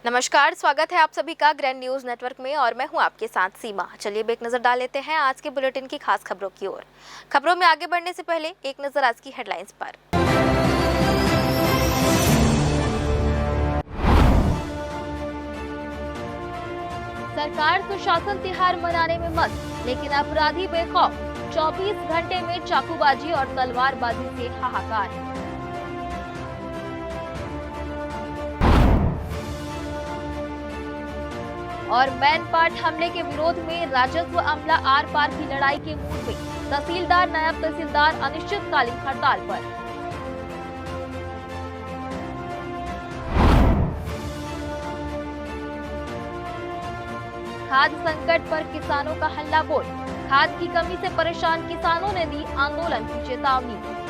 नमस्कार, स्वागत है आप सभी का ग्रैंड न्यूज नेटवर्क में और मैं हूं आपके साथ सीमा। चलिए अब एक नजर डाल लेते हैं आज के बुलेटिन की खास खबरों की ओर। खबरों में आगे बढ़ने से पहले एक नजर आज की हेडलाइंस पर। सरकार सुशासन तिहार मनाने में मस्त, लेकिन अपराधी बेखौफ। 24 घंटे में चाकूबाजी और तलवारबाजी से हाहाकार। और मैनपाट हमले के विरोध में राजस्व अमला आर पार की लड़ाई के मूड में। तहसीलदार नायब तहसीलदार अनिश्चितकालीन हड़ताल पर। खाद्य संकट पर किसानों का हल्ला बोल। खाद की कमी से परेशान किसानों ने दी आंदोलन की चेतावनी।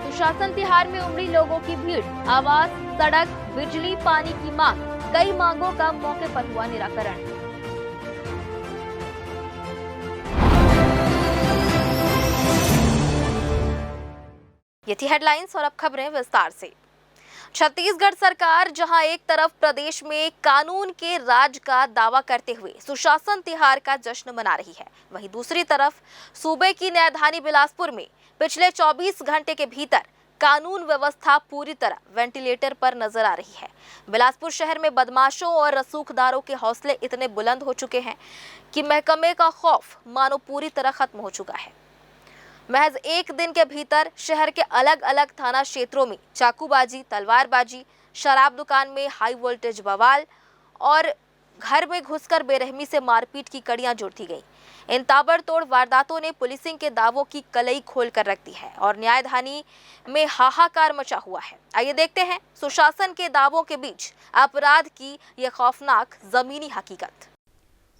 सुशासन तिहार में उमड़ी लोगों की भीड़। आवास, सड़क, बिजली, पानी की मांग। कई मांगों का मौके पर हुआ निराकरण। ये थी हेडलाइंस और अब खबरें विस्तार से। छत्तीसगढ़ सरकार जहां एक तरफ प्रदेश में कानून के राज का दावा करते हुए सुशासन तिहार का जश्न मना रही है, वहीं दूसरी तरफ सूबे की राजधानी बिलासपुर में पिछले 24 घंटे के भीतर कानून व्यवस्था पूरी तरह वेंटिलेटर पर नजर आ रही है। बिलासपुर शहर में बदमाशों और रसूखदारों के हौसले इतने बुलंद हो चुके हैं कि महकमे का खौफ मानो पूरी तरह खत्म हो चुका है। महज एक दिन के भीतर शहर के अलग अलग थाना क्षेत्रों में चाकूबाजी, तलवारबाजी, शराब दुकान में हाई वोल्टेज बवाल और घर में घुसकर बेरहमी से मारपीट की कड़ियां जोड़ दी गई। इन ताबड़तोड़ वारदातों ने पुलिसिंग के दावों की कलई खोल कर रख दी है और न्यायधानी में हाहाकार मचा हुआ है। आइए देखते हैं सुशासन के दावों के बीच अपराध की यह खौफनाक जमीनी हकीकत।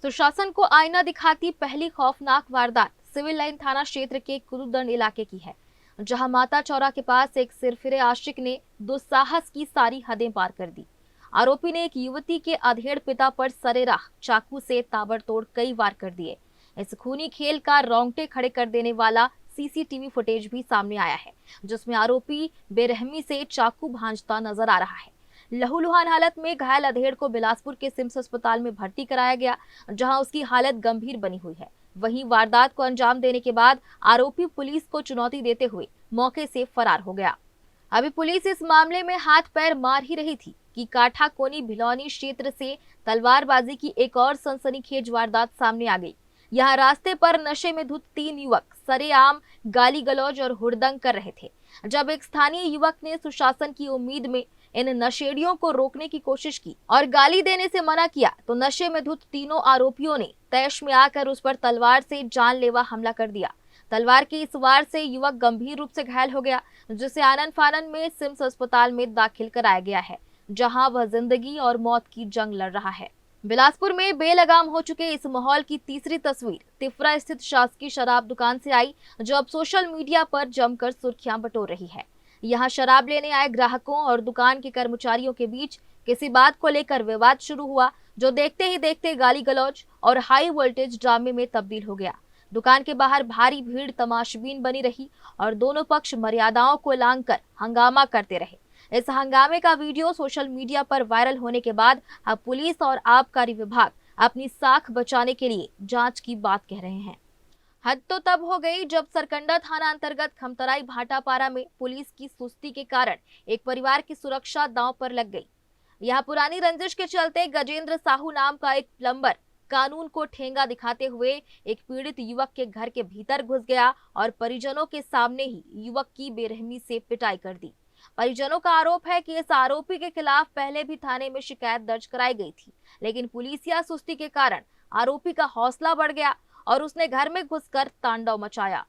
सुशासन को आईना दिखाती पहली खौफनाक वारदात सिविल लाइन थाना क्षेत्र के कुरुदंड इलाके की है, जहां माता चौरा के पास एक सिरफिरे आशिक ने दुस्साहस की सारी हदें पार कर दी। आरोपी ने एक युवती के अधेड़ पिता पर सरेराह चाकू से ताबड़तोड़ कई वार कर दिए। इस खूनी खेल का रोंगटे खड़े कर देने वाला सीसीटीवी फुटेज भी सामने आया है, जिसमें आरोपी बेरहमी से चाकू भांजता नजर आ रहा है। लहूलुहान हालत में घायल अधेड़ को बिलासपुर के सिम्स अस्पताल में भर्ती कराया गया, जहां उसकी हालत गंभीर बनी हुई है। वहीं वारदात को अंजाम देने के बाद आरोपी पुलिस को चुनौती देते हुए मौके से फरार हो गया। अभी पुलिस इस मामले में हाथ पैर मार ही रही थी कि काठा कोनी भिलौनी क्षेत्र से तलवारबाजी की एक और सनसनीखेज वारदात सामने आ गई। यहाँ रास्ते पर नशे में धुत 3 युवक सरेआम गाली गलौज और हुड़दंग कर रहे थे। जब एक स्थानीय युवक ने सुशासन की उम्मीद में इन नशेड़ियों को रोकने की कोशिश की और गाली देने से मना किया, तो नशे में धुत तीनों आरोपियों ने तैश में आकर उस पर तलवार से जानलेवा हमला कर दिया। तलवार की इस वार से युवक गंभीर रूप से घायल हो गया, जिसे आनन फानन में सिम्स अस्पताल में दाखिल कराया गया है, जहां वह जिंदगी और मौत की जंग लड़ रहा है। बिलासपुर में बेलगाम हो चुके इस माहौल की तीसरी तस्वीर तिफरा स्थित शासकीय शराब दुकान से आई, जो अब सोशल मीडिया पर जमकर सुर्खियां बटोर रही है। यहाँ शराब लेने आए ग्राहकों और दुकान के कर्मचारियों के बीच किसी बात को लेकर विवाद शुरू हुआ, जो देखते ही देखते गाली गलौज और हाई वोल्टेज ड्रामे में तब्दील हो गया। दुकान के बाहर भारी भीड़ तमाशबीन बनी रही और दोनों पक्ष मर्यादाओं को लांघकर हंगामा करते रहे। इस हंगामे का वीडियो सोशल मीडिया पर वायरल होने के बाद अब पुलिस और आबकारी विभाग अपनी साख बचाने के लिए जांच की बात कह रहे हैं। हद तो तब हो गई जब सरकंडा थाना अंतर्गत खमतराई भाटापारा में पुलिस की सुस्ती के कारण एक परिवार की सुरक्षा दांव पर लग गई। यहां पुरानी रंजिश के चलते गजेंद्र साहू नाम का एक प्लम्बर कानून को ठेंगा दिखाते हुए एक पीड़ित युवक के घर के भीतर घुस गया और परिजनों के सामने ही युवक की बेरहमी से पिटाई कर दी। परिजनों का आरोप है कि इस आरोपी के खिलाफ पहले भी थाने में शिकायत दर्ज कराई गई थी, लेकिन पुलिसिया सुस्ती के कारण आरोपी का हौसला बढ़ गया और उसने घर में घुसकर तांडव मचाया।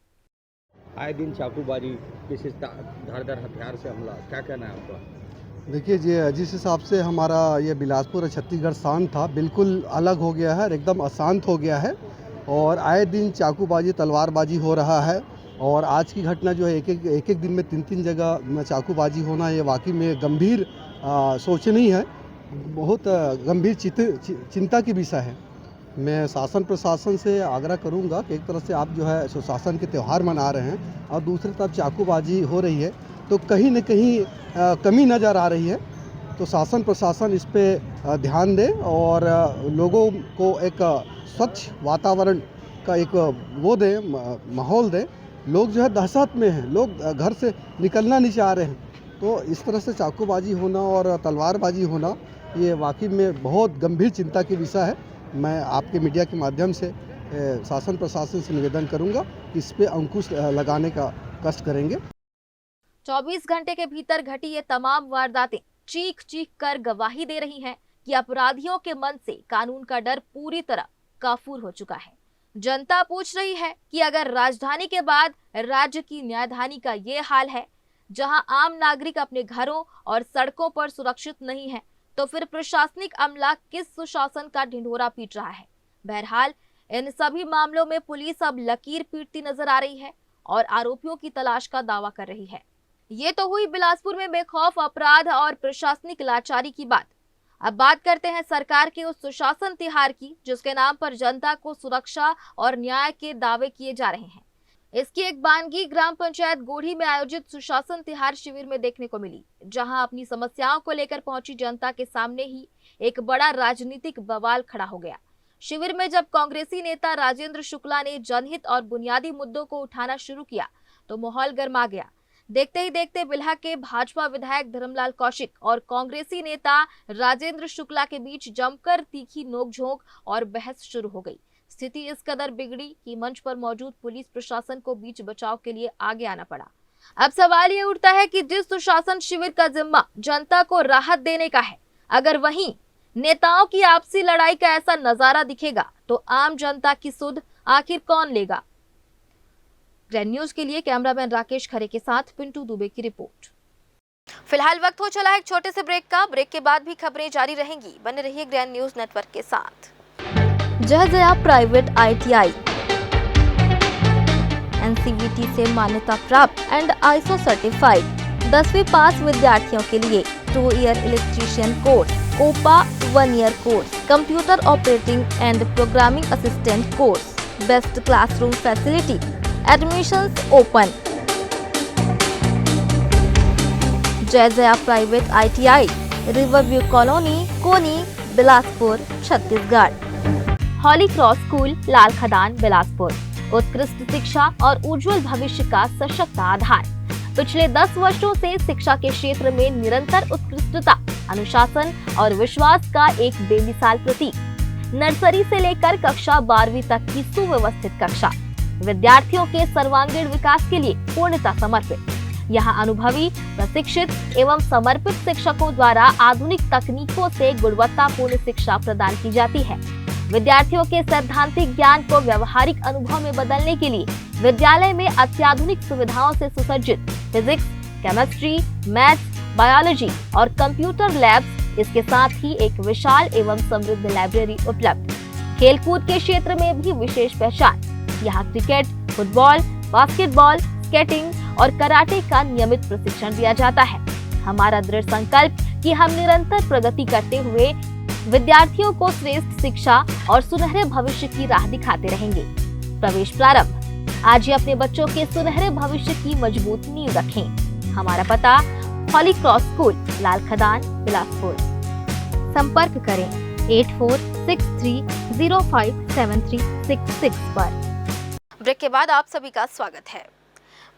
आए दिन चाकूबाजी, किसी धारदार हथियार से हमला, क्या कहना है आपका? देखिए जी, जिस हिसाब से हमारा ये बिलासपुर और छत्तीसगढ़ शांत था, बिल्कुल अलग हो गया है, एकदम अशांत हो गया है और आए दिन चाकूबाजी तलवारबाजी हो रहा है। और आज की घटना जो है एक एक दिन में 3 जगह चाकूबाजी होना, ये वाकई में गंभीर सोचनीय है, बहुत गंभीर चिंता की विषय है। मैं शासन प्रशासन से आग्रह करूंगा कि एक तरफ से आप जो है सुशासन के त्यौहार मना रहे हैं और दूसरी तरफ चाकूबाजी हो रही है, तो कहीं न कहीं कमी नज़र आ रही है। तो शासन प्रशासन इस पे ध्यान दे और लोगों को एक स्वच्छ वातावरण का एक वो दे, माहौल दे। लोग जो है दहशत में हैं, लोग घर से निकलना नहीं चाह रहे हैं। तो इस तरह से चाकूबाजी होना और तलवारबाजी होना ये वाकई में बहुत गंभीर चिंता की विषय है। मैं आपके मीडिया के माध्यम से शासन प्रशासन से निवेदन करूंगा कि इस पे अंकुश लगाने का कष्ट करेंगे। 24 घंटे के भीतर घटी ये तमाम वारदातें चीख चीख कर गवाही दे रही हैं कि अपराधियों के मन से कानून का डर पूरी तरह काफूर हो चुका है। जनता पूछ रही है कि अगर राजधानी के बाद राज्य की न्यायधानी का ये हाल है, जहां आम नागरिक अपने घरों और सड़कों पर सुरक्षित नहीं है, तो फिर प्रशासनिक अमला किस सुशासन का ढिंढोरा पीट रहा है। बहरहाल इन सभी मामलों में पुलिस अब लकीर पीटती नजर आ रही है और आरोपियों की तलाश का दावा कर रही है। ये तो हुई बिलासपुर में बेखौफ अपराध और प्रशासनिक लाचारी की बात। अब बात करते हैं सरकार के उस सुशासन तिहार की, जिसके नाम पर जनता को सुरक्षा और न्याय के दावे किए जा रहे हैं। इसकी एक बानगी ग्राम पंचायत गोढ़ी में आयोजित सुशासन तिहार शिविर में देखने को मिली, जहां अपनी समस्याओं को लेकर पहुंची जनता के सामने ही एक बड़ा राजनीतिक बवाल खड़ा हो गया। शिविर में जब कांग्रेसी नेता राजेंद्र शुक्ला ने जनहित और बुनियादी मुद्दों को उठाना शुरू किया, तो माहौल गर्मा गया। देखते ही देखते बिल्हा के भाजपा विधायक धर्मलाल कौशिक और कांग्रेसी नेता राजेंद्र शुक्ला के बीच जमकर तीखी नोकझोंक और बहस शुरू हो गई। स्थिति इस कदर बिगड़ी कि मंच पर मौजूद पुलिस प्रशासन को बीच बचाव के लिए आगे आना पड़ा। अब सवाल ये उठता है कि जिस सुशासन शिविर का जिम्मा जनता को राहत देने का है, अगर वहीं नेताओं की आपसी लड़ाई का ऐसा नजारा दिखेगा, तो आम जनता की सुध आखिर कौन लेगा। ग्रैंड न्यूज के लिए कैमरामैन राकेश खरे के साथ पिंटू दुबे की रिपोर्ट। फिलहाल वक्त हो चला है एक छोटे से ब्रेक का। ब्रेक के बाद भी खबरें जारी रहेंगी। बने रहिए ग्रैंड न्यूज नेटवर्क के साथ। जया प्राइवेट ITI NCVT से मान्यता प्राप्त एंड ISO सर्टिफाइड 10वीं पास विद्यार्थियों के लिए 2 year electrician course, COPA 1 year course, computer operating and programming assistant course, best classroom facility, admissions open. Jaya private ITI, Riverview colony, Koni, Bilaspur, Chhattisgarh. Holly cross school, Lal Khadan, Bilaspur. उत्कृष्ट शिक्षा और उज्जवल भविष्य का सशक्त आधार। पिछले 10 वर्षों से शिक्षा के क्षेत्र में निरंतर उत्कृष्टता, अनुशासन और विश्वास का एक बेमिसाल प्रतीक। नर्सरी से लेकर कक्षा 12वीं तक की सुव्यवस्थित कक्षा, विद्यार्थियों के सर्वांगीण विकास के लिए पूर्णतः समर्पित। यहाँ अनुभवी, प्रशिक्षित एवं समर्पित शिक्षकों द्वारा आधुनिक तकनीकों से गुणवत्तापूर्ण शिक्षा प्रदान की जाती है। विद्यार्थियों के सैद्धांतिक ज्ञान को व्यवहारिक अनुभव में बदलने के लिए विद्यालय में अत्याधुनिक सुविधाओं से सुसज्जित फिजिक्स, केमिस्ट्री, मैथ्स, बायोलॉजी और कंप्यूटर लैब्स, इसके साथ ही एक विशाल एवं समृद्ध लाइब्रेरी उपलब्ध। खेलकूद के क्षेत्र में भी विशेष पहचान। यहाँ क्रिकेट, फुटबॉल, बास्केटबॉल, स्केटिंग और कराटे का नियमित प्रशिक्षण दिया जाता है। हमारा दृढ़ संकल्प कि हम निरंतर प्रगति करते हुए विद्यार्थियों को श्रेष्ठ शिक्षा और सुनहरे भविष्य की राह दिखाते रहेंगे। प्रवेश प्रारंभ। आज ही अपने बच्चों के सुनहरे भविष्य की मजबूत नींव रखें। हमारा पता हॉली क्रॉस स्कूल, लाल खदान, बिलासपुर। संपर्क करें 8463057366 पर। ब्रेक के बाद आप सभी का स्वागत है।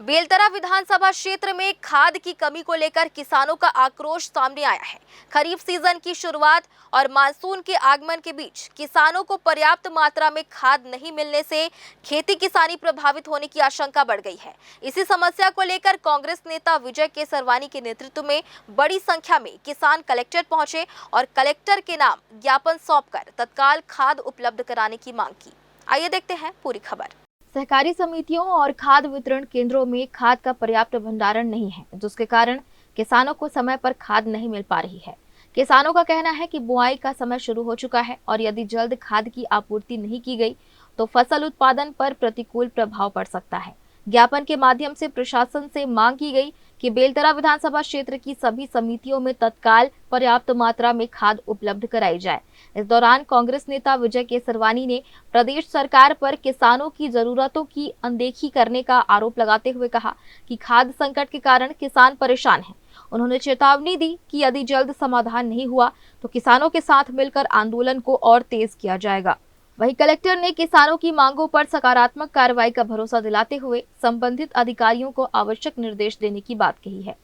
बेलतरा विधानसभा क्षेत्र में खाद की कमी को लेकर किसानों का आक्रोश सामने आया है। खरीफ सीजन की शुरुआत और मानसून के आगमन के बीच किसानों को पर्याप्त मात्रा में खाद नहीं मिलने से खेती किसानी प्रभावित होने की आशंका बढ़ गई है। इसी समस्या को लेकर कांग्रेस नेता विजय केसरवानी के नेतृत्व में बड़ी संख्या में किसान कलेक्टर पहुंचे और कलेक्टर के नाम ज्ञापन सौंपकर तत्काल खाद उपलब्ध कराने की मांग की। आइए देखते हैं पूरी खबर। सहकारी समितियों और खाद वितरण केंद्रों में खाद का पर्याप्त भंडारण नहीं है, जिसके कारण किसानों को समय पर खाद नहीं मिल पा रही है। किसानों का कहना है कि बुआई का समय शुरू हो चुका है और यदि जल्द खाद की आपूर्ति नहीं की गई तो फसल उत्पादन पर प्रतिकूल प्रभाव पड़ सकता है। ज्ञापन के माध्यम से प्रशासन से मांग की गई कि बेलतरा विधानसभा क्षेत्र की सभी समितियों में तत्काल पर्याप्त मात्रा में खाद उपलब्ध कराई जाए। इस दौरान कांग्रेस नेता विजय केसरवानी ने प्रदेश सरकार पर किसानों की जरूरतों की अनदेखी करने का आरोप लगाते हुए कहा कि खाद्य संकट के कारण किसान परेशान हैं। उन्होंने चेतावनी दी कि यदि जल्द समाधान नहीं हुआ तो किसानों के साथ मिलकर आंदोलन को और तेज किया जाएगा। वहीं कलेक्टर ने किसानों की मांगों पर सकारात्मक कार्रवाई का भरोसा दिलाते हुए संबंधित अधिकारियों को आवश्यक निर्देश देने की बात कही है।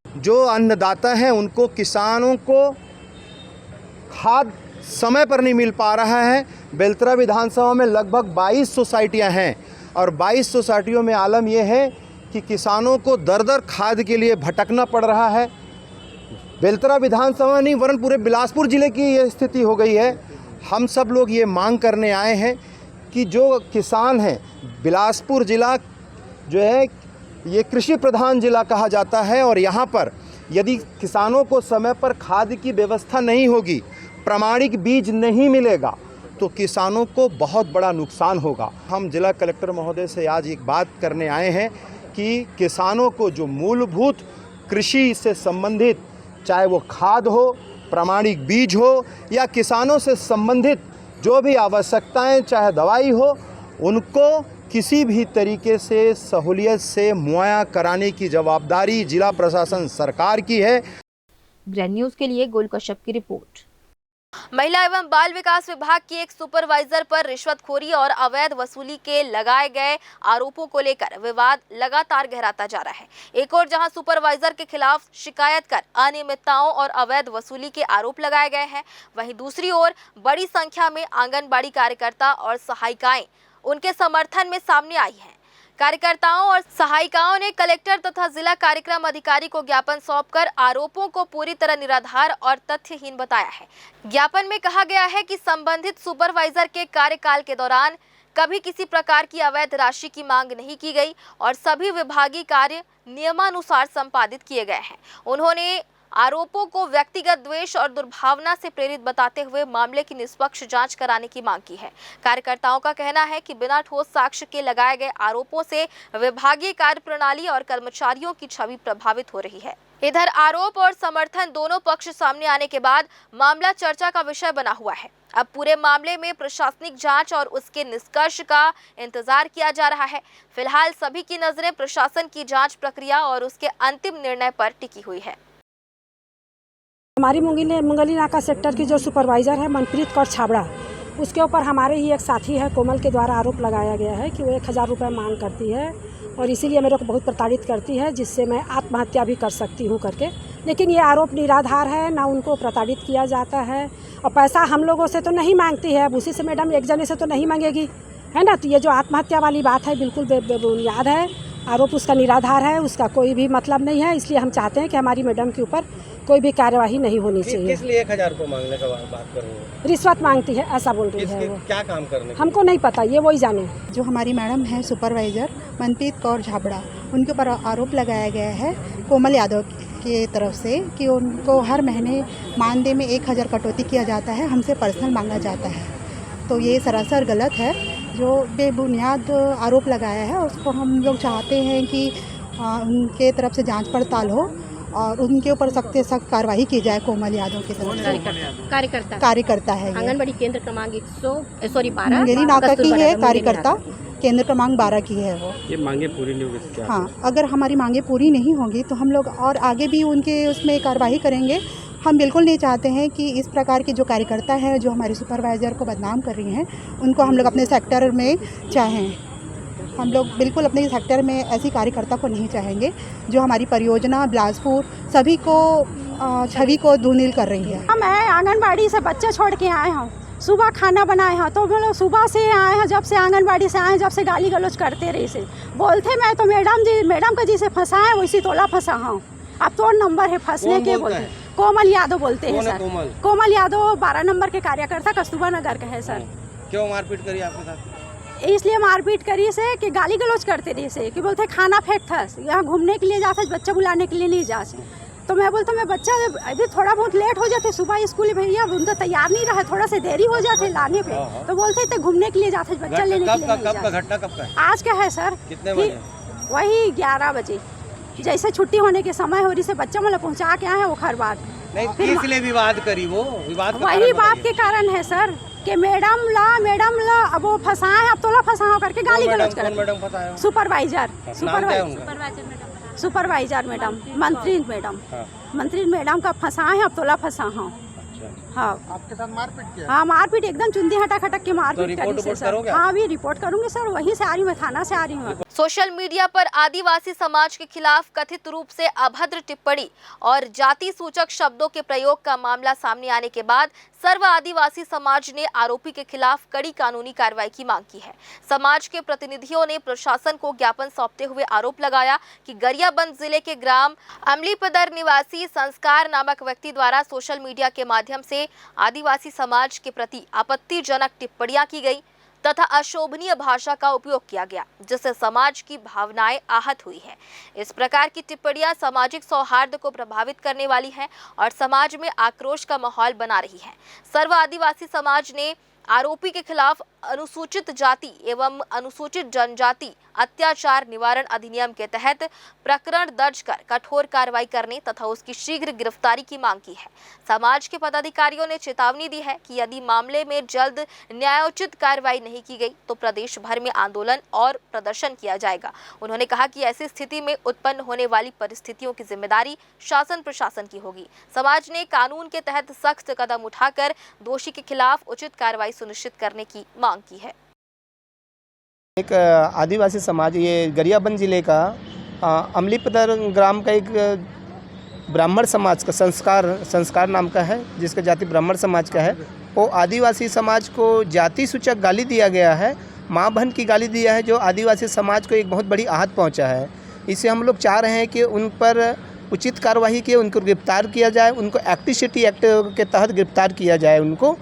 जो अन्नदाता हैं उनको, किसानों को खाद समय पर नहीं मिल पा रहा है। बेलतरा विधानसभा में लगभग 22 सोसाइटियां हैं और 22 सोसाइटियों में आलम यह है कि किसानों को दर दर खाद के लिए भटकना पड़ रहा है। बेलतरा विधानसभा नहीं वरन पूरे बिलासपुर ज़िले की ये स्थिति हो गई है। हम सब लोग ये मांग करने आए हैं कि जो किसान हैं, बिलासपुर ज़िला जो है ये कृषि प्रधान ज़िला कहा जाता है और यहाँ पर यदि किसानों को समय पर खाद की व्यवस्था नहीं होगी, प्रमाणिक बीज नहीं मिलेगा तो किसानों को बहुत बड़ा नुकसान होगा। हम जिला कलेक्टर महोदय से आज एक बात करने आए हैं कि किसानों को जो मूलभूत कृषि से संबंधित, चाहे वो खाद हो, प्रमाणिक बीज हो या किसानों से संबंधित जो भी आवश्यकताएं, चाहे दवाई हो, उनको किसी भी तरीके से सहूलियत से मुहैया कराने की जवाबदारी जिला प्रशासन सरकार की है। ग्रैंड न्यूज़ के लिए गोल कश्यप की रिपोर्ट। महिला एवं बाल विकास विभाग की एक सुपरवाइजर पर रिश्वतखोरी और अवैध वसूली के लगाए गए आरोपों को लेकर विवाद लगातार गहराता जा रहा है। एक और जहां सुपरवाइजर के खिलाफ शिकायत कर अनियमितताओं और अवैध वसूली के आरोप लगाए गए हैं, वहीं दूसरी ओर बड़ी संख्या में आंगनबाड़ी कार्यकर्ता और सहायिकाएं उनके समर्थन में सामने आई हैं। कार्यकर्ताओं और सहायिकाओं ने कलेक्टर तथा जिला कार्यक्रम अधिकारी को ज्ञापन सौंपकर आरोपों को पूरी तरह निराधार और तथ्यहीन बताया है। ज्ञापन में कहा गया है कि संबंधित सुपरवाइजर के कार्यकाल के दौरान कभी किसी प्रकार की अवैध राशि की मांग नहीं की गई और सभी विभागीय कार्य नियमानुसार संपादित किए गए हैं। उन्होंने आरोपों को व्यक्तिगत द्वेष और दुर्भावना से प्रेरित बताते हुए मामले की निष्पक्ष जांच कराने की मांग की है। कार्यकर्ताओं का कहना है कि बिना ठोस साक्ष्य के लगाए गए आरोपों से विभागीय कार्य प्रणाली और कर्मचारियों की छवि प्रभावित हो रही है। इधर आरोप और समर्थन दोनों पक्ष सामने आने के बाद मामला चर्चा का विषय बना हुआ है। अब पूरे मामले में प्रशासनिक जांच और उसके निष्कर्ष का इंतजार किया जा रहा है। फिलहाल सभी की नजरें प्रशासन की जांच प्रक्रिया और उसके अंतिम निर्णय पर टिकी हुई है। हमारी मुंगली नाका सेक्टर की जो सुपरवाइज़र है मनप्रीत कौर छाबड़ा, उसके ऊपर हमारे ही एक साथी है कोमल के द्वारा आरोप लगाया गया है कि वो 1000 रुपये मांग करती है और इसीलिए मेरे को बहुत प्रताड़ित करती है, जिससे मैं आत्महत्या भी कर सकती हूँ करके। लेकिन ये आरोप निराधार है, ना उनको प्रताड़ित किया जाता है और पैसा हम लोगों से तो नहीं मांगती है। अब उसी से मैडम एक जने से तो नहीं मांगेगी, है ना। तो ये जो आत्महत्या वाली बात है बिल्कुल बेबुनियाद है। आरोप उसका निराधार है, उसका कोई भी मतलब नहीं है। इसलिए हम चाहते हैं कि हमारी मैडम के ऊपर कोई भी कार्यवाही नहीं होनी चाहिए। किस लिए 1000 रुपये मांगने का बात कर रहे हो? रिश्वत मांगती है ऐसा बोल रही है वो। क्या काम करने? हमको नहीं पता, ये वही जाने। जो हमारी मैडम है सुपरवाइज़र मनप्रीत कौर झाबड़ा, उनके ऊपर आरोप लगाया गया है कोमल यादव की तरफ से कि उनको हर महीने मानदेय में 1000 कटौती किया जाता है, हमसे पर्सनल मांगा जाता है। तो ये सरासर गलत है, जो बेबुनियाद आरोप लगाया है। उसको हम लोग चाहते हैं कि उनके तरफ से जांच पड़ताल हो और उनके ऊपर सख्त से सख्त कार्रवाई की जाए। कोमल यादव की तरफ से कार्यकर्ता है, आंगनबाड़ी केंद्र क्रमांक 12 मुंगेली नाका की है, कार्यकर्ता केंद्र क्रमांक 12 की है वो। ये मांगे पूरी नहीं होगी क्या? हाँ, अगर हमारी मांगे पूरी नहीं होंगी तो हम लोग और आगे भी उनके उसमें कार्रवाई करेंगे। हम बिल्कुल नहीं चाहते हैं कि इस प्रकार के जो कार्यकर्ता हैं जो हमारे सुपरवाइज़र को बदनाम कर रही हैं, उनको हम लोग अपने सेक्टर में चाहें। हम लोग बिल्कुल अपने सेक्टर में ऐसी कार्यकर्ता को नहीं चाहेंगे जो हमारी परियोजना बिलासपुर सभी को छवि को धूमिल कर रही है। मैं आंगनबाड़ी से बच्चे छोड़ के आए हूँ, सुबह खाना बनाए हैं, तो हम लोग सुबह से आए हैं, जब से आंगनबाड़ी से आए, जब से गाली गलौज करते रही से बोलते मैं तो मैडम का जी से फंसा है वैसी तोला फंसा हूँ। अब तो नंबर है फंसने के बोलते। कोमल यादव बोलते हैं सर। कोमल यादव 12 नंबर के कार्यकर्ता कस्तूरबा नगर के है सर। क्यों मारपीट करी आपके साथ? इसलिए मारपीट करी से कि गाली गलौज करते रही से कि बोलते खाना फेंक था, यहाँ घूमने के लिए जाते, बच्चा बुलाने के लिए नहीं जा से। तो मैं बोलता मैं बच्चा अभी थोड़ा बहुत लेट हो जाते, सुबह स्कूल भैया उन तो तैयार नहीं रहे, थोड़ा से देरी हो जाते लाने पे, तो बोलते थे घूमने के लिए जाते, बच्चा लेने के लिए नहीं जाते। घटना कब का? आज का है सर। कितने बजे? वही 11 बजे। कि जैसे छुट्टी होने के समय हो रही से बच्चा मतलब पहुँचा के आए हैं वो घर बार नहीं, किस लिए विवाद करी वो विवाद का वही कारण बात बताइए। के कारण है सर कि मैडम ला अब वो फंसाए अब तोला फंसाओ करके गाली गलौज कौन कर मैडम फंसाया हो? सुपरवाइजर नाम क्या है उनका? सुपरवाइजर मैडम मंत्री मैडम हाँ। मंत्री मैडम का फंसाए हैं अब तोला फंसा हाँ अच्छा। हाँ आपके साथ मारपीट किया? हाँ मारपीट एकदम चुंदी हटा खटक के तो मारपीट रिपोर्ट करी से वोट सर करोगे आप? हाँ अभी रिपोर्ट करूंगी सर वहीं से आ रही हूँ मैं थाना से आ रही हूँ सोशल मीडिया पर आदिवासी समाज के खिलाफ कथित रूप से अभद्र टिप्पणी और जाति सूचक शब्दों के प्रयोग का मामला सामने आने के बाद सर्व आदिवासी समाज ने आरोपी के खिलाफ कड़ी कानूनी कार्रवाई की मांग की है। समाज के प्रतिनिधियों ने प्रशासन को ज्ञापन सौंपते हुए आरोप लगाया कि गरियाबंद जिले के ग्राम अमलीपदर निवासी संस्कार नामक व्यक्ति द्वारा सोशल मीडिया के माध्यम से आदिवासी समाज के प्रति आपत्तिजनक टिप्पणियां की गई तथा अशोभनीय भाषा का उपयोग किया गया, जिससे समाज की भावनाएं आहत हुई है। इस प्रकार की टिप्पणियां सामाजिक सौहार्द को प्रभावित करने वाली हैं और समाज में आक्रोश का माहौल बना रही हैं। सर्व आदिवासी समाज ने आरोपी के खिलाफ अनुसूचित जाति एवं अनुसूचित जनजाति अत्याचार निवारण अधिनियम के तहत प्रकरण दर्ज कर कठोर कार्रवाई करने तथा उसकी शीघ्र गिरफ्तारी की मांग की है। समाज के पदाधिकारियों ने चेतावनी दी है कि यदि मामले में जल्द न्यायोचित कार्रवाई नहीं की गई तो प्रदेश भर में आंदोलन और प्रदर्शन किया जाएगा। उन्होंने कहा कि ऐसी स्थिति में उत्पन्न होने वाली परिस्थितियों की जिम्मेदारी शासन प्रशासन की होगी। समाज ने कानून के तहत सख्त कदम उठाकर दोषी के खिलाफ उचित कार्रवाई सुनिश्चित करने की मांग की है। एक आदिवासी समाज ये गरियाबंद जिले का अमलीपदर ग्राम का एक ब्राह्मण समाज का संस्कार नाम का है, जिसका जाति ब्राह्मण समाज का है। वो आदिवासी समाज को जाति सूचक गाली दिया गया है, माँ बहन की गाली दिया है, जो आदिवासी समाज को एक बहुत बड़ी आहत पहुंचा है। इसे हम लोग चाह रहे हैं कि उन पर उचित कार्रवाई की, उनको गिरफ्तार किया जाए, उनको एक्टिसिटी एक्ट के तहत गिरफ्तार किया जाए, उनको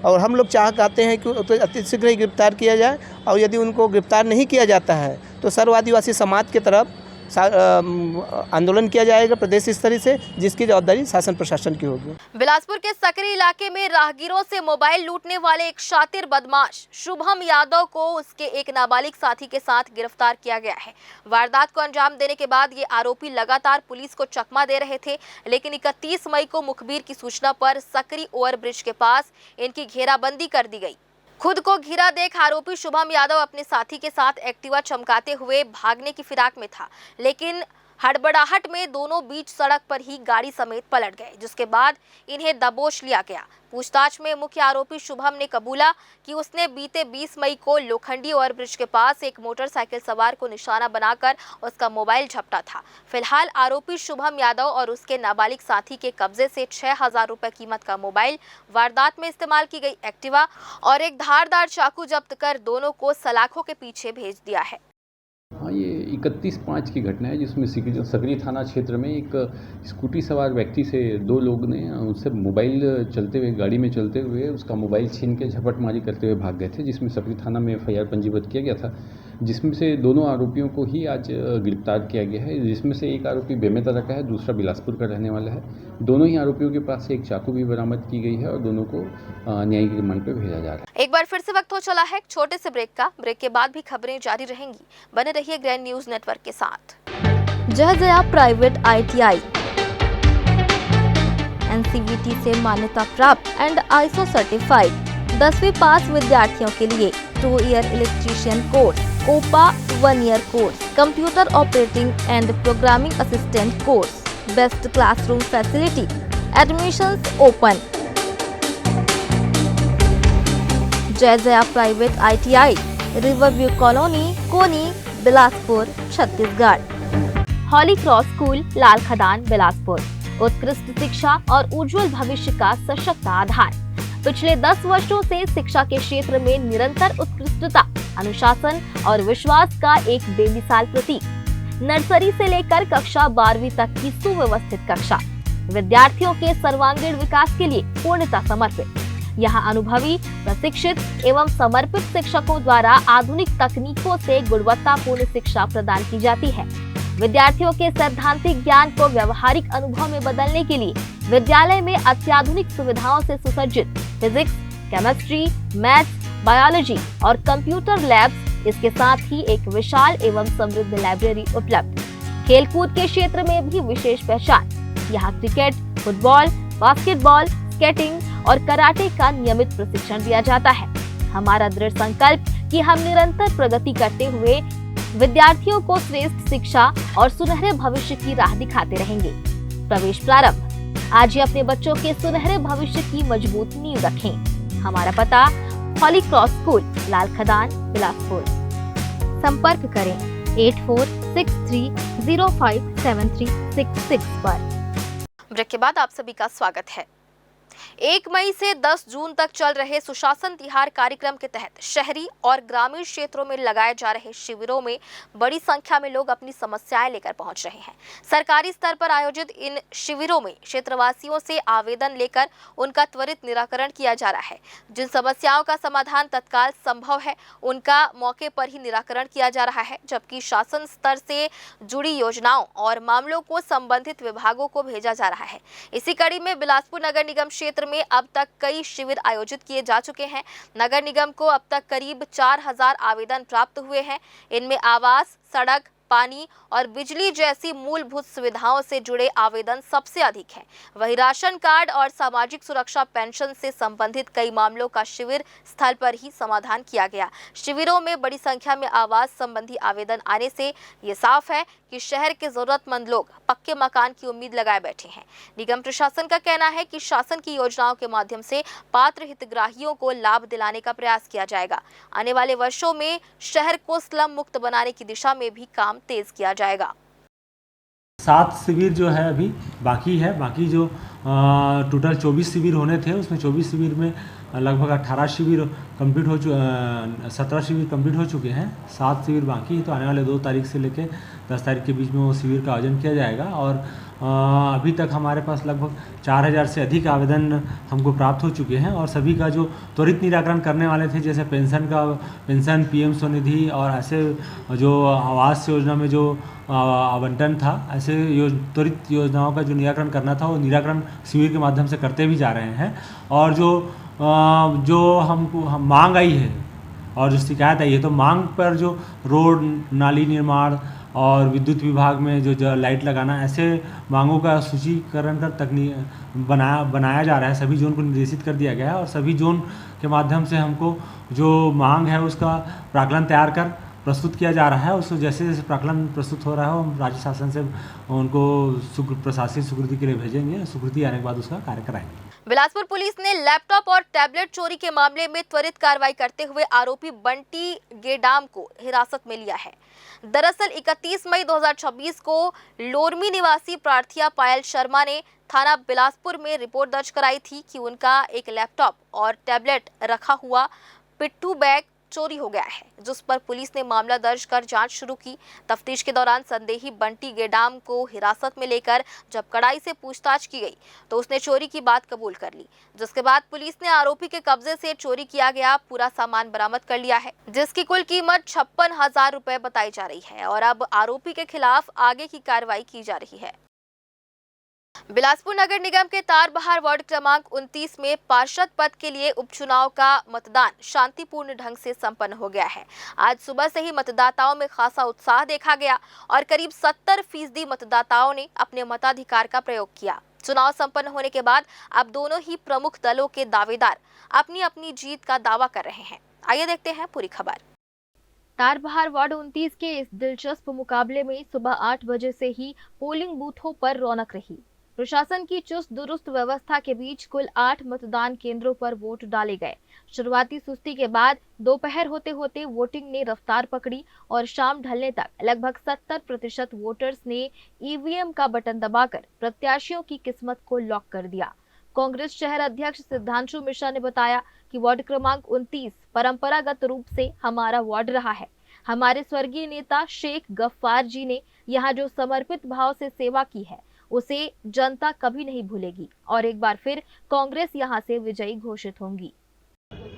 और हम लोग चाहते हैं कि अति शीघ्र ही गिरफ्तार किया जाए। और यदि उनको गिरफ्तार नहीं किया जाता है तो सर्व आदिवासी समाज की तरफ आंदोलन किया जाएगा प्रदेश स्तरीय से, जिसकी जवाबदारी शासन प्रशासन की होगी। बिलासपुर के सकरी इलाके में राहगीरों से मोबाइल लूटने वाले एक शातिर बदमाश शुभम यादव को उसके एक नाबालिग साथी के साथ गिरफ्तार किया गया है। वारदात को अंजाम देने के बाद ये आरोपी लगातार पुलिस को चकमा दे रहे थे, लेकिन 31 मई को मुखबिर की सूचना पर सकरी ओवरब्रिज के पास इनकी घेराबंदी कर दी गई। खुद को घिरा देख आरोपी शुभम यादव अपने साथी के साथ एक्टिवा चमकाते हुए भागने की फिराक में था, लेकिन हड़बड़ाहट में दोनों बीच सड़क पर ही गाड़ी समेत पलट गए, जिसके बाद इन्हें दबोच लिया गया। पूछताछ में मुख्य आरोपी शुभम ने कबूला कि उसने बीते 20 मई को लोखंडी ओवरब्रिज के पास एक मोटरसाइकिल सवार को निशाना बनाकर उसका मोबाइल झपटा था। फिलहाल आरोपी शुभम यादव और उसके नाबालिग साथी के कब्जे से 6,000 रुपए कीमत का मोबाइल, वारदात में इस्तेमाल की गई एक्टिवा और एक धारदार चाकू जब्त कर दोनों को सलाखों के पीछे भेज दिया है। हाँ, ये 31/5 की घटना है, जिसमें सकरी थाना क्षेत्र में एक स्कूटी सवार व्यक्ति से दो लोग ने उससे मोबाइल चलते हुए गाड़ी में चलते हुए उसका मोबाइल छीन के झपटमारी करते हुए भाग गए थे, जिसमें सकरी थाना में FIR पंजीबद्ध किया गया था, जिसमें से दोनों आरोपियों को ही आज गिरफ्तार किया गया है, जिसमें से एक आरोपी बेमेतरा का है, दूसरा बिलासपुर का रहने वाला है। दोनों ही आरोपियों के पास से एक चाकू भी बरामद की गई है और दोनों को न्यायिक रिमांड पर भेजा जा रहा है। एक बार फिर से वक्त हो चला है एक छोटे से ब्रेक का। ब्रेक के बाद भी खबरें जारी रहेंगी, बने रहिए ग्रैंड न्यूज नेटवर्क के साथ। जय प्राइवेट ITI NCVT से मान्यता प्राप्त एंड ISO सर्टिफाइड 10वीं पास विद्यार्थियों के लिए 2 year electrician course, OPA 1 year course, computer operating and programming assistant course, best classroom facility, admissions open. जय private ITI, Riverview colony, Koni, Bilaspur, Chhattisgarh. हॉली क्रॉस स्कूल, लाल खदान, बिलासपुर। उत्कृष्ट शिक्षा और उज्जवल भविष्य का सशक्त आधार। पिछले 10 वर्षों से शिक्षा के क्षेत्र में निरंतर उत्कृष्टता, अनुशासन और विश्वास का एक बेमिसाल प्रतीक। नर्सरी से लेकर कक्षा 12वीं तक की सुव्यवस्थित कक्षा, विद्यार्थियों के सर्वांगीण विकास के लिए पूर्णतः समर्पित। यहाँ अनुभवी, प्रशिक्षित एवं समर्पित शिक्षकों द्वारा आधुनिक तकनीकों से गुणवत्तापूर्ण शिक्षा प्रदान की जाती है। विद्यार्थियों के सैद्धांतिक ज्ञान को व्यवहारिक अनुभव में बदलने के लिए विद्यालय में अत्याधुनिक सुविधाओं से सुसज्जित फिजिक्स, केमिस्ट्री, मैथ्स, बायोलॉजी और कंप्यूटर लैब्स इसके साथ ही एक विशाल एवं समृद्ध लाइब्रेरी उपलब्ध। खेलकूद के क्षेत्र में भी विशेष पहचान। यहाँ क्रिकेट, फुटबॉल, बास्केटबॉल, स्केटिंग और कराटे का नियमित प्रशिक्षण दिया जाता है। हमारा दृढ़ संकल्प कि हम निरंतर प्रगति करते हुए विद्यार्थियों को श्रेष्ठ शिक्षा और सुनहरे भविष्य की राह दिखाते रहेंगे। प्रवेश प्रारंभ। आज ही अपने बच्चों के सुनहरे भविष्य की मजबूत नींव रखें। हमारा पता हॉली क्रॉस स्कूल, लाल खदान, बिलासपुर। संपर्क करें 8463057366 पर। ब्रेक के बाद आप सभी का स्वागत है। 1 मई से 10 जून तक चल रहे सुशासन तिहार कार्यक्रम के तहत शहरी और ग्रामीण क्षेत्रों में लगाए जा रहे शिविरों में बड़ी संख्या में लोग अपनी समस्याएं लेकर पहुंच रहे हैं। सरकारी स्तर पर आयोजित इन शिविरों में क्षेत्रवासियों से आवेदन लेकर उनका त्वरित निराकरण किया जा रहा है। जिन समस्याओं का समाधान तत्काल संभव है, उनका मौके पर ही निराकरण किया जा रहा है, जबकि शासन स्तर से जुड़ी योजनाओं और मामलों को संबंधित विभागों को भेजा जा रहा है। इसी कड़ी में बिलासपुर नगर निगम क्षेत्र में अब तक कई शिविर आयोजित किए जा चुके हैं। नगर निगम को अब तक करीब 4000 आवेदन प्राप्त हुए हैं। इनमें आवास, सड़क, पानी और बिजली जैसी मूलभूत सुविधाओं से जुड़े आवेदन सबसे अधिक हैं। वहीं राशन कार्ड और सामाजिक सुरक्षा पेंशन से संबंधित कई मामलों का शिविर स्थल पर ही समाधान किया गया। शिविरों में बड़ी संख्या में आवास संबंधी आवेदन आने से ये साफ है कि शहर के जरूरतमंद लोग पक्के मकान की उम्मीद लगाए बैठे हैं। निगम प्रशासन का कहना है कि शासन की योजनाओं के माध्यम से पात्र हितग्राहियों को लाभ दिलाने का प्रयास किया जाएगा। आने वाले वर्षों में शहर को स्लम मुक्त बनाने की दिशा में भी काम तेज किया जाएगा। 7 शिविर जो है अभी बाकी है। बाकी जो टोटल 24 शिविर होने थे, उसमें 24 शिविर में लगभग 18 शिविर कंप्लीट हो 17 शिविर कंप्लीट हो चुके हैं। 7 शिविर बाकी है, तो आने वाले 2 तारीख से लेकर 10 तारीख के बीच में वो शिविर का आयोजन किया जाएगा। और अभी तक हमारे पास लगभग 4000 से अधिक आवेदन हमको प्राप्त हो चुके हैं। और सभी का जो त्वरित निराकरण करने वाले थे, जैसे पेंशन, PM स्वनिधि और ऐसे जो आवास योजना में जो आवंटन था, ऐसे त्वरित योजनाओं का जो निराकरण करना था, वो निराकरण शिविर के माध्यम से करते भी जा रहे हैं। और जो हमको मांग आई है और जो शिकायत आई है, तो मांग पर जो रोड, नाली निर्माण और विद्युत विभाग में जो लाइट लगाना, ऐसे मांगों का सूचीकरण कर बनाया जा रहा है। सभी जोन को निर्देशित कर दिया गया है और सभी जोन के माध्यम से हमको जो मांग है उसका प्राकलन तैयार कर प्रस्तुत किया जा रहा है। उसको जैसे जैसे प्राकलन प्रस्तुत हो रहा है, हम राज्य शासन से उनको प्रशासनिक स्वीकृति के लिए भेजेंगे। स्वीकृति आने के बाद उसका कार्य कराएंगे। बिलासपुर पुलिस ने लैपटॉप और टैबलेट चोरी के मामले में त्वरित कार्रवाई करते हुए आरोपी बंटी गेडाम को हिरासत में लिया है। दरअसल 31 मई 2026 को लोरमी निवासी प्रार्थिया पायल शर्मा ने थाना बिलासपुर में रिपोर्ट दर्ज कराई थी कि उनका एक लैपटॉप और टैबलेट रखा हुआ पिट्ठू बैग चोरी हो गया है, जिस पर पुलिस ने मामला दर्ज कर जांच शुरू की। तफ्तीश के दौरान संदेही बंटी गेडाम को हिरासत में लेकर जब कड़ाई से पूछताछ की गई तो उसने चोरी की बात कबूल कर ली, जिसके बाद पुलिस ने आरोपी के कब्जे से चोरी किया गया पूरा सामान बरामद कर लिया है, जिसकी कुल कीमत 56,000 रुपए बताई जा रही है। और अब आरोपी के खिलाफ आगे की कार्रवाई की जा रही है। बिलासपुर नगर निगम के तारबहार वार्ड क्रमांक 29 में पार्षद पद के लिए उपचुनाव का मतदान शांतिपूर्ण ढंग से संपन्न हो गया है। आज सुबह से ही मतदाताओं में खासा उत्साह देखा गया और करीब 70% मतदाताओं ने अपने मताधिकार का प्रयोग किया। चुनाव संपन्न होने के बाद अब दोनों ही प्रमुख दलों के दावेदार अपनी अपनी जीत का दावा कर रहे हैं। आइए देखते हैं पूरी खबर। तारबहार वार्ड 29 के इस दिलचस्प मुकाबले में सुबह 8 बजे से ही पोलिंग बूथों पर रौनक रही। प्रशासन की चुस्त दुरुस्त व्यवस्था के बीच कुल 8 मतदान केंद्रों पर वोट डाले गए। शुरुआती सुस्ती के बाद दोपहर होते होते वोटिंग ने रफ्तार पकड़ी और शाम ढलने तक लगभग 70% वोटर्स ने ईवीएम का बटन दबाकर प्रत्याशियों की किस्मत को लॉक कर दिया। कांग्रेस शहर अध्यक्ष सिद्धांशु मिश्रा ने बताया कि वार्ड क्रमांक 29 परंपरागत रूप से हमारा वार्ड रहा है। हमारे स्वर्गीय नेता शेख गफ्फार जी ने यहाँ जो समर्पित भाव से सेवा की है, उसे जनता कभी नहीं भूलेगी और एक बार फिर कांग्रेस यहां से विजयी घोषित होंगी।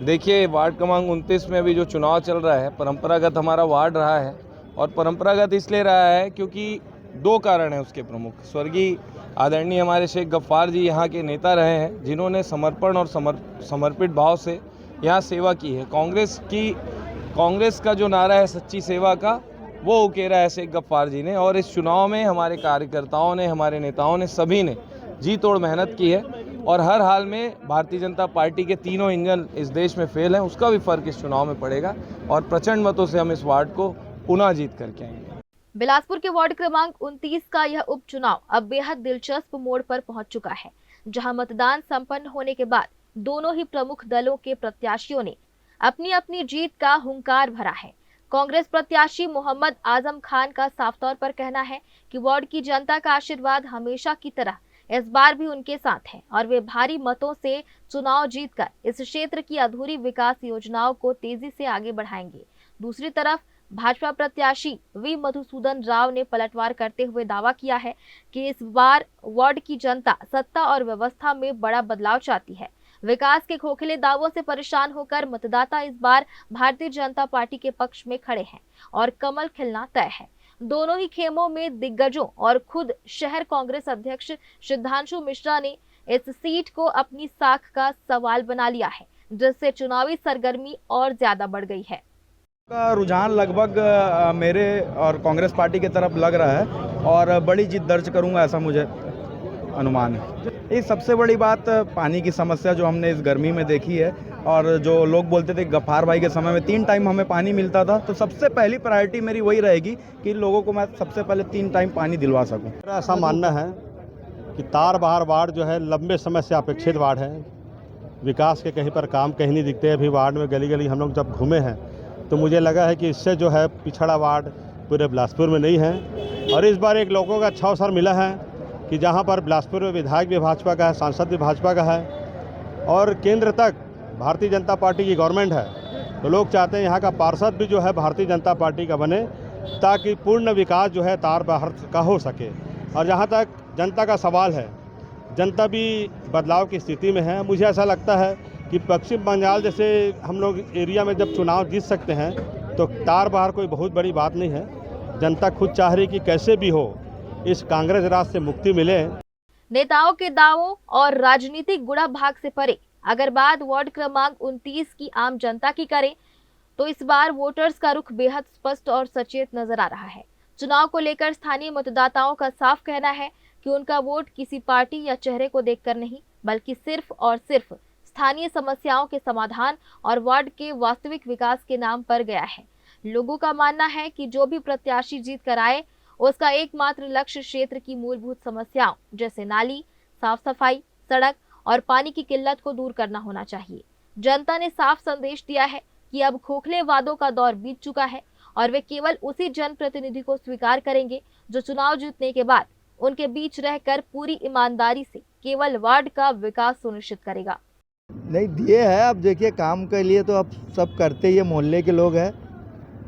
देखिए, वार्ड क्रमांक 29 में अभी जो चुनाव चल रहा है, परंपरागत हमारा वार्ड रहा है और परंपरागत इसलिए रहा है क्योंकि 2 कारण हैं उसके प्रमुख। स्वर्गीय आदरणीय हमारे शेख गफ्फार जी यहाँ के नेता रहे हैं, जिन्होंने समर्पण और समर्पित भाव से यहाँ सेवा की है। कांग्रेस की कांग्रेस का जो नारा है सच्ची सेवा का, वो उकेरा है शेख गफ्फार जी ने। और इस चुनाव में हमारे कार्यकर्ताओं ने, हमारे नेताओं ने, सभी ने जी तोड़ मेहनत की है और हर हाल में भारतीय जनता पार्टी के तीनों इंजन इस देश में फेल हैं, उसका भी फर्क इस चुनाव में पड़ेगा और प्रचंड मतों से हम इस वार्ड को पुनः जीत करके आएंगे। बिलासपुर के वार्ड क्रमांक 29 का यह उपचुनाव अब बेहद दिलचस्प मोड़ पर पहुंच चुका है, जहां मतदान संपन्न होने के बाद दोनों ही प्रमुख दलों के प्रत्याशियों ने अपनी अपनी जीत का हुंकार भरा है। कांग्रेस प्रत्याशी मोहम्मद आजम खान का साफ तौर पर कहना है कि वार्ड की जनता का आशीर्वाद हमेशा की तरह इस बार भी उनके साथ है और वे भारी मतों से चुनाव जीतकर इस क्षेत्र की अधूरी विकास योजनाओं को तेजी से आगे बढ़ाएंगे। दूसरी तरफ भाजपा प्रत्याशी वी मधुसूदन राव ने पलटवार करते हुए दावा किया है कि इस बार वार्ड की जनता सत्ता और व्यवस्था में बड़ा बदलाव चाहती है। विकास के खोखले दावों से परेशान होकर मतदाता इस बार भारतीय जनता पार्टी के पक्ष में खड़े हैं और कमल खिलना तय है। दोनों ही खेमों में दिग्गजों और खुद शहर कांग्रेस अध्यक्ष सिद्धांशु मिश्रा ने इस सीट को अपनी साख का सवाल बना लिया है, जिससे चुनावी सरगर्मी और ज्यादा बढ़ गई है। का रुझान लगभग मेरे और कांग्रेस पार्टी की तरफ लग रहा है और बड़ी जीत दर्ज करूंगा, ऐसा मुझे अनुमान है। ये सबसे बड़ी बात पानी की समस्या जो हमने इस गर्मी में देखी है, और जो लोग बोलते थे गफ्फार भाई के समय में 3 टाइम हमें पानी मिलता था, तो सबसे पहली प्रायोरिटी मेरी वही रहेगी कि लोगों को मैं सबसे पहले 3 टाइम पानी दिलवा सकूं। मेरा ऐसा मानना है कि तारबहार वार्ड जो है लंबे समय से अपेक्षित वार्ड है। विकास के कहीं पर काम कहीं नहीं दिखते। अभी वार्ड में गली गली हम लोग जब घूमे हैं तो मुझे लगा है कि इससे जो है पिछड़ा वार्ड पूरे बिलासपुर में नहीं है। और इस बार एक लोगों का अच्छा अवसर मिला है कि जहां पर बिलासपुर में विधायक भी भाजपा का है, सांसद भी भाजपा का है और केंद्र तक भारतीय जनता पार्टी की गवर्नमेंट है, तो लोग चाहते हैं यहाँ का पार्षद भी जो है भारतीय जनता पार्टी का बने, ताकि पूर्ण विकास जो है तारबहार का हो सके। और जहाँ तक जनता का सवाल है, जनता भी बदलाव की स्थिति में है। मुझे ऐसा लगता है कि पश्चिम बंगाल जैसे हम लोग एरिया में जब चुनाव जीत सकते हैं तो तारबहार कोई बहुत बड़ी बात नहीं है। जनता खुद चाह रही कि कैसे भी हो इस कांग्रेस राज से मुक्ति मिले। नेताओं के दावों और राजनीतिक गुड़ा भाग से परे अगर बात वार्ड क्रमांक 29 की आम जनता की करें तो इस बार वोटर्स का रुख बेहद स्पष्ट और सचेत नजर आ रहा है। चुनाव को लेकर स्थानीय मतदाताओं का साफ कहना है कि उनका वोट किसी पार्टी या चेहरे को देखकर नहीं, बल्कि सिर्फ और सिर्फ स्थानीय समस्याओं के समाधान और वार्ड के वास्तविक विकास के नाम पर गया है। लोगों का मानना है कि जो भी प्रत्याशी जीत कर आए उसका एकमात्र लक्ष्य क्षेत्र की मूलभूत समस्याओं जैसे नाली, साफ सफाई, सड़क और पानी की किल्लत को दूर करना होना चाहिए। जनता ने साफ संदेश दिया है कि अब खोखले वादों का दौर बीत चुका है और वे केवल उसी जनप्रतिनिधि को स्वीकार करेंगे जो चुनाव जीतने के बाद उनके बीच रहकर पूरी ईमानदारी से केवल वार्ड का विकास सुनिश्चित करेगा। नहीं दिए है, अब देखिए काम के लिए तो अब सब करते ही मोहल्ले के लोग हैं,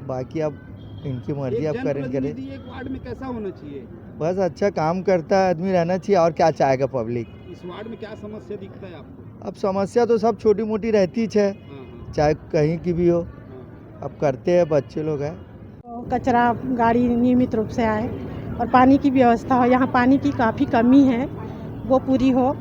बाकी अब इनकी मर्जी अब करें। एक वार्ड में कैसा होना चाहिए? बस अच्छा काम करता है आदमी रहना चाहिए, और क्या चाहेगा पब्लिक। इस वार्ड में क्या समस्या दिखता है आपको? अब समस्या तो सब छोटी मोटी रहती है, चाहे कहीं की भी हो, अब करते हैं, बच्चे लोग हैं। कचरा गाड़ी नियमित रूप से आए और पानी की व्यवस्था हो। यहाँ पानी की काफ़ी कमी है, वो पूरी हो,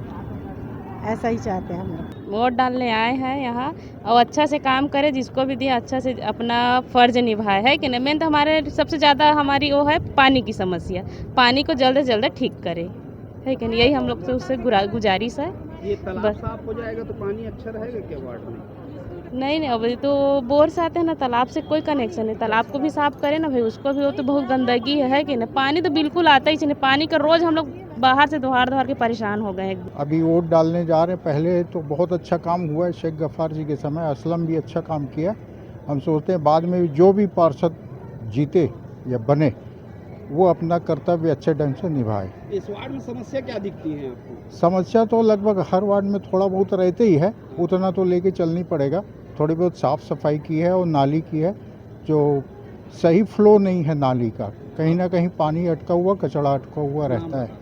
ऐसा ही चाहते हैं हम लोग। वोट डालने आए हैं यहाँ और अच्छा से काम करे, जिसको भी दिया अच्छा से अपना फर्ज निभाए, है कि नहीं। मेन तो हमारे सबसे ज़्यादा हमारी वो है पानी की समस्या, पानी को जल्द से जल्द ठीक करे, है कि नहीं। यही हम लोग से उससे गुजारिश है। ये तालाब साफ हो जाएगा तो पानी अच्छा रहेगा क्या वार्ड में? नहीं, अभी तो बोर से आते हैं ना, तालाब से कोई कनेक्शन नहीं। तालाब को भी साफ करें ना भाई, उसको भी, वो तो बहुत गंदगी है कि नहीं। पानी तो बिल्कुल आता ही नहीं, पानी का रोज हम लोग बाहर से दोहार के परेशान हो गए हैं। अभी वोट डालने जा रहे हैं, पहले तो बहुत अच्छा काम हुआ है शेख गफ्फार जी के समय, असलम भी अच्छा काम किया। हम सोचते हैं बाद में जो भी पार्षद जीते या बने वो अपना कर्तव्य अच्छे ढंग से निभाए। इस वार्ड में समस्या क्या दिखती है आपको? समस्या तो लगभग हर वार्ड में थोड़ा बहुत रहते ही है, उतना तो लेके चलनी पड़ेगा। थोड़ी बहुत साफ सफाई की है और नाली की है, जो सही फ्लो नहीं है नाली का, कहीं ना कहीं पानी अटका हुआ, कचरा अटका हुआ रहता है।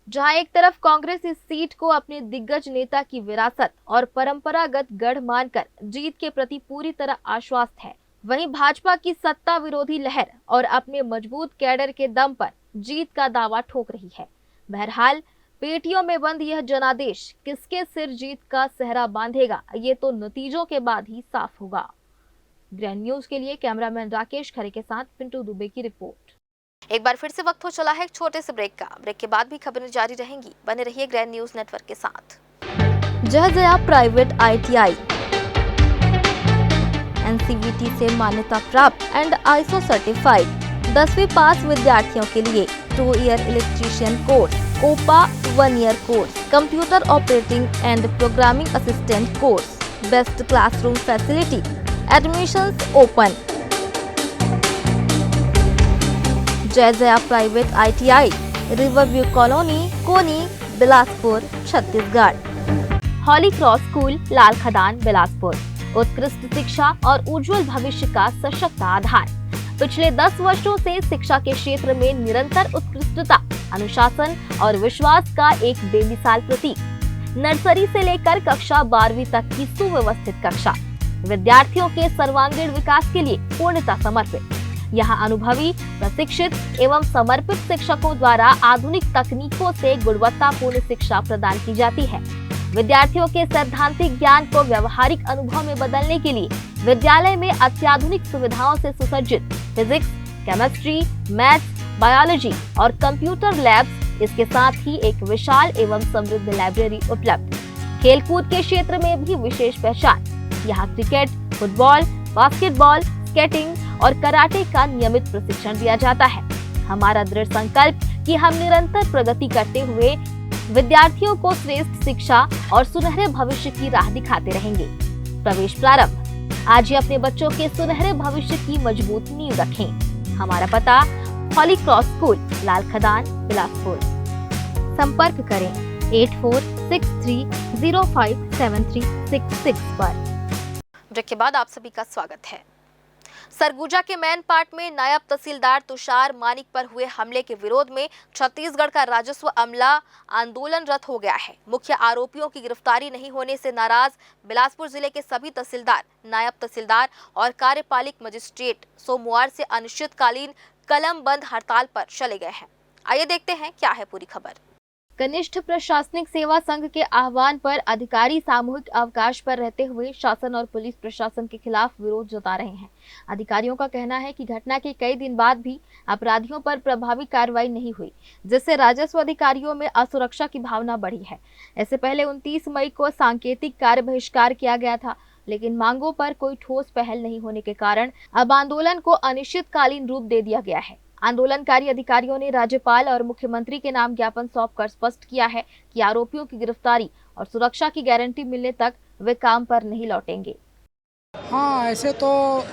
जहां एक तरफ कांग्रेस इस सीट को अपने दिग्गज नेता की विरासत और परंपरागत गढ़ मानकर जीत के प्रति पूरी तरह आश्वस्त है, वहीं भाजपा की सत्ता विरोधी लहर और अपने मजबूत कैडर के दम पर जीत का दावा ठोक रही है। बहरहाल पेटियों में बंद यह जनादेश किसके सिर जीत का सेहरा बांधेगा, ये तो नतीजों के बाद ही साफ होगा। ग्रैंड न्यूज के लिए कैमरामैन राकेश खरे के साथ पिंटू दुबे की रिपोर्ट। एक बार फिर से वक्त हो चला है एक छोटे से ब्रेक का। ब्रेक के बाद भी खबरें जारी रहेंगी, बने रहिए ग्रैंड न्यूज नेटवर्क के साथ। जहजया प्राइवेट ITI NCVT से मान्यता प्राप्त एंड ISO सर्टिफाइड 10वीं पास विद्यार्थियों के लिए 2 year electrician course, OPA 1 year course, computer operating and programming assistant course, best classroom facility, admissions open. Jayajaya private ITI, Riverview colony, Koni, Bilaspur, Chhattisgarh. Holly cross school, Lal Khadan, Bilaspur. उत्कृष्ट शिक्षा और उज्जवल भविष्य का सशक्त आधार। पिछले 10 वर्षों से शिक्षा के क्षेत्र में निरंतर उत्कृष्टता, अनुशासन और विश्वास का एक बेमिसाल प्रतीक। नर्सरी से लेकर कक्षा 12वीं तक की सुव्यवस्थित कक्षा, विद्यार्थियों के सर्वांगीण विकास के लिए पूर्णतः समर्पित। यहाँ अनुभवी, प्रशिक्षित एवं समर्पित शिक्षकों द्वारा आधुनिक तकनीकों से गुणवत्तापूर्ण शिक्षा प्रदान की जाती है। विद्यार्थियों के सैद्धांतिक ज्ञान को व्यवहारिक अनुभव में बदलने के लिए विद्यालय में अत्याधुनिक सुविधाओं से सुसज्जित फिजिक्स, केमिस्ट्री, मैथ्स, बायोलॉजी और कंप्यूटर लैब्स, इसके साथ ही एक विशाल एवं समृद्ध लाइब्रेरी उपलब्ध। खेलकूद के क्षेत्र में भी विशेष पहचान। यहाँ क्रिकेट, फुटबॉल, बास्केटबॉल, स्केटिंग और कराटे का नियमित प्रशिक्षण दिया जाता है। हमारा दृढ़ संकल्प कि हम निरंतर प्रगति करते हुए विद्यार्थियों को श्रेष्ठ शिक्षा और सुनहरे भविष्य की राह दिखाते रहेंगे। प्रवेश प्रारंभ। आज ही अपने बच्चों के सुनहरे भविष्य की मजबूत नींव रखें। हमारा पता, हॉली क्रॉस स्कूल, लाल खदान, बिलासपुर। संपर्क करें 8463057366 पर। ब्रेक के बाद आप सभी का स्वागत है। सरगुजा के मैन पार्ट में नायब तहसीलदार तुषार मानिक पर हुए हमले के विरोध में छत्तीसगढ़ का राजस्व अमला आंदोलनरत हो गया है। मुख्य आरोपियों की गिरफ्तारी नहीं होने से नाराज बिलासपुर जिले के सभी तहसीलदार, नायब तहसीलदार और कार्यपालिक मजिस्ट्रेट सोमवार से अनिश्चितकालीन कलम बंद हड़ताल पर चले गए हैं। आइए देखते हैं क्या है पूरी खबर। कनिष्ठ प्रशासनिक सेवा संघ के आह्वान पर अधिकारी सामूहिक अवकाश पर रहते हुए शासन और पुलिस प्रशासन के खिलाफ विरोध जता रहे हैं। अधिकारियों का कहना है कि घटना के कई दिन बाद भी अपराधियों पर प्रभावी कार्रवाई नहीं हुई, जिससे राजस्व अधिकारियों में असुरक्षा की भावना बढ़ी है। इससे पहले 29 मई को सांकेतिक कार्य बहिष्कार किया गया था, लेकिन मांगों पर कोई ठोस पहल नहीं होने के कारण अब आंदोलन को अनिश्चितकालीन रूप दे दिया गया है। आंदोलनकारी अधिकारियों ने राज्यपाल और मुख्यमंत्री के नाम ज्ञापन सौंपकर स्पष्ट किया है कि आरोपियों की गिरफ्तारी और सुरक्षा की गारंटी मिलने तक वे काम पर नहीं लौटेंगे। हाँ, ऐसे तो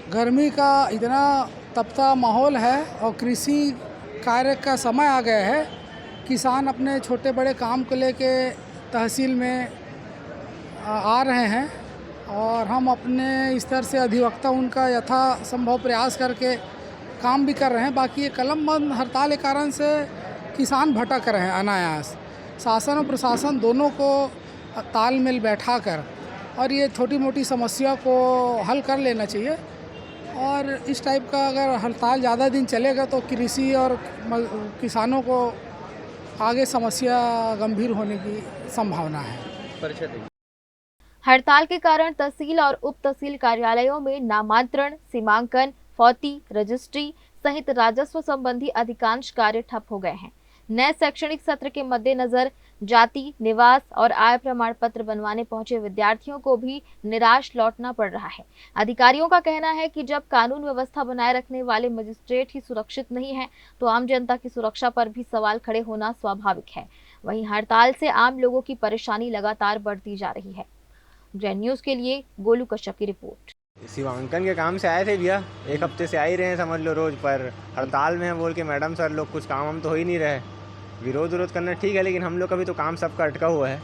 गर्मी का इतना तपता माहौल है और कृषि कार्य का समय आ गया है। किसान अपने छोटे बड़े काम को लेके तहसील में आ रहे हैं और हम अपने स्तर से अधिवक्ता उनका यथासंभव प्रयास करके काम भी कर रहे हैं। बाकी ये कलम बंद हड़ताल के कारण से किसान भटक रहे हैं अनायास। शासन और प्रशासन दोनों को तालमेल बैठाकर और ये छोटी मोटी समस्या को हल कर लेना चाहिए। और इस टाइप का अगर हड़ताल ज़्यादा दिन चलेगा तो कृषि और किसानों को आगे समस्या गंभीर होने की संभावना है। हड़ताल के कारण तहसील और उप तहसील कार्यालयों में नामांतरण, सीमांकन, फौती, रजिस्ट्री सहित राजस्व संबंधी अधिकांश कार्य ठप हो गए हैं। नए शैक्षणिक सत्र के मद्देनजर जाति, निवास और आय प्रमाण पत्र बनवाने पहुंचे विद्यार्थियों को भी निराश लौटना पड़ रहा है। अधिकारियों का कहना है कि जब कानून व्यवस्था बनाए रखने वाले मजिस्ट्रेट ही सुरक्षित नहीं है, तो आम जनता की सुरक्षा पर भी सवाल खड़े होना स्वाभाविक है। वहीं हड़ताल से आम लोगों की परेशानी लगातार बढ़ती जा रही है। ग्रैंड न्यूज के लिए गोलू कश्यप की रिपोर्ट। सीमांकन के काम से आए थे भैया, एक हफ्ते से आ ही रहे हैं समझ लो रोज, पर हड़ताल में है बोल के मैडम सर लोग कुछ काम हम तो हो ही नहीं रहे। विरोध करना ठीक है, लेकिन हम लोग का भी तो काम सबका अटका हुआ है।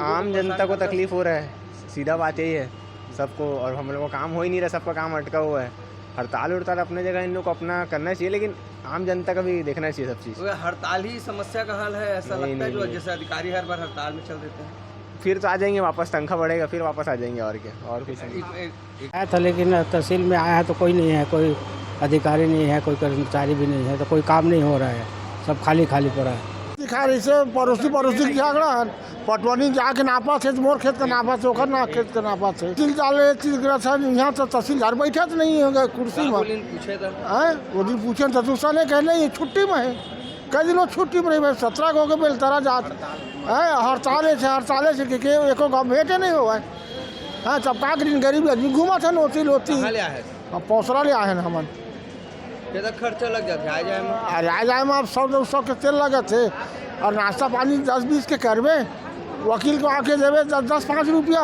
आम जनता को तकलीफ हो रहा है, सीधा बात यही है सबको, और हम लोग को काम हो ही नहीं रहा, सबका काम अटका हुआ है। हड़ताल अपने जगह इन लोग को अपना करना चाहिए, लेकिन आम जनता का भी देखना चाहिए सब चीज़। हड़ताल ही समस्या का हल है ऐसा लगता है, जो जैसे अधिकारी हर बार हड़ताल में चल देते हैं। फिर तो आ जाएंगे वापस, तनख्वाह बढ़ेगा फिर वापस आ जाएंगे, और क्या, और कुछ नहीं आया था। लेकिन तहसील में आया है तो कोई नहीं है, कोई अधिकारी नहीं है, कोई कर्मचारी भी नहीं है, तो कोई काम नहीं हो रहा है, सब खाली पड़ा है। से पड़ोसी झगड़ा पटवनी जाके नापा थे मोर खेत का नापा थे ओकर ना खेत का नापा थे तिल डाले तिल गिरत है यहाँ तो तहसीलदार बैठे तो नहीं होगा कुर्सी में वो दिन पूछे तो दूसरा ने कहे नहीं छुट्टी में है कई दिनों छुट्टी में रही 17 को के बेलतरा जात है हड़ताले से कि एको गाँव भेटे नहीं हुआ है तब का दिन गरीब आदमी घूमा था लोती पौसरा ले आए हमन खर्चा लग जाता है आ जाए में अब 100-200 के तेल लगे थे और नाश्ता पानी 10-20 के करवे वकील को आके देवे 10-5 रुपया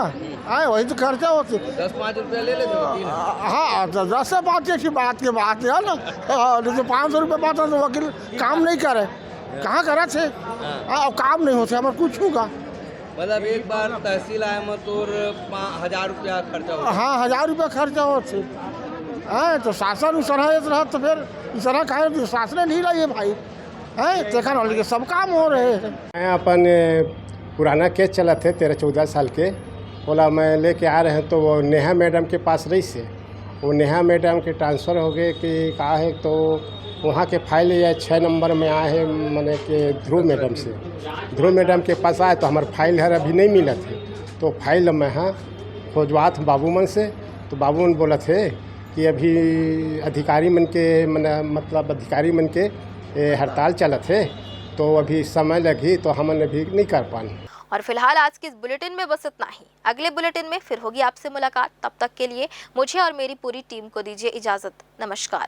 आए वही तो खर्चा होते 10-5 रुपया ले लेते वकील हाँ तो 10 से 5 की बात है ना तो 500 रुपये बात तो वकील काम नहीं करे कहाँ करे थे अब काम नहीं होते हमारे कुछ होगा मतलब एक बार तहसील आए में तो 1000 रुपया खर्चा होता हाँ 1000 रुपया खर्चा होते तो शासन उस रहा तो फिर इस तरह कहे शासन नहीं रही है भाई देखा ना सब काम हो रहे हैं। अपन पुराना केस चला थे 13-14 साल के बोला मैं लेके आ रहे हैं तो वो नेहा मैडम के पास रही से वो नेहा मैडम के ट्रांसफ़र हो गए कि कहा है तो वहाँ के फाइल या 6 नंबर में आए हैं मैंने कि ध्रुव मैडम के पास आए तो हमारे फाइल है अभी नहीं मिला थे तो फाइल मैं हाँ खोजवात बाबूमन से तो बाबूमन बोला थे कि अभी अधिकारी मन के हड़ताल चला थे तो अभी समय लगी तो हमने अभी नहीं कर पाए। और फिलहाल आज के इस बुलेटिन में बस इतना ही। अगले बुलेटिन में फिर होगी आपसे मुलाकात। तब तक के लिए मुझे और मेरी पूरी टीम को दीजिए इजाजत। नमस्कार।